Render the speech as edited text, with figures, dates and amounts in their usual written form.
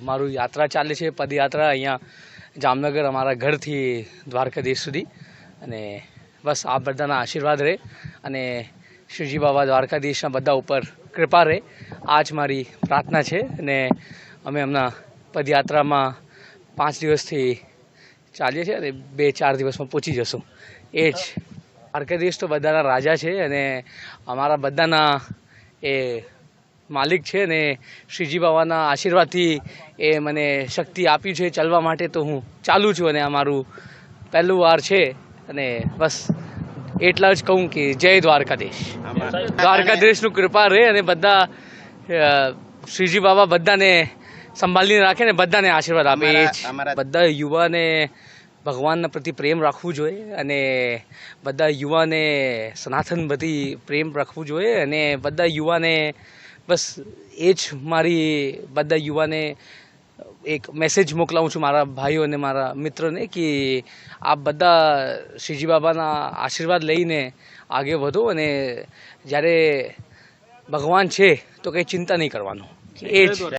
મારું યાત્રા ચાલે છે, પદયાત્રા અહીંયા જામનગર અમારા ઘરથી દ્વારકાધીશ સુધી. અને બસ આ બધાના આશીર્વાદ રહે અને શ્રીજી બાબા દ્વારકાધીશના બધા ઉપર કૃપા રહે, આ જ મારી પ્રાર્થના છે. અને અમે હમણાં પદયાત્રામાં 5 દિવસથી ચાલીએ છીએ અને 2-4 દિવસમાં પહોંચી જશું. એ જ દ્વારકાધીશ તો બધાના રાજા છે અને અમારા બધાના એ માલિક છે ને શ્રીજી બાબાના આશીર્વાદથી એ મને શક્તિ આપ્યું છે ચાલવા માટે, તો હું ચાલું છું. અને આ મારું પહેલું વાર છે અને બસ એટલા જ કહું કે જય દ્વારકાધીશ. દ્વારકાધીશનું કૃપા રહે અને બધા શ્રીજી બાબા બધાને સંભાળીને રાખે ને બધાને આશીર્વાદ આપે. એ જ બધા યુવાને ભગવાનના પ્રતિ પ્રેમ રાખવું જોઈએ અને બધા યુવાને સનાતન પ્રતિ પ્રેમ રાખવું જોઈએ. અને બધા યુવાને બસ એ જ મારી બધા યુવાને એક મેસેજ મોકલાવું છું, મારા ભાઈઓ અને મારા મિત્રોને, કે આપ બધા શ્રીજી બાબાના આશીર્વાદ લઈને આગળ વધો. અને જ્યારે ભગવાન છે તો કંઈ ચિંતા નહીં કરવાનું. એ જ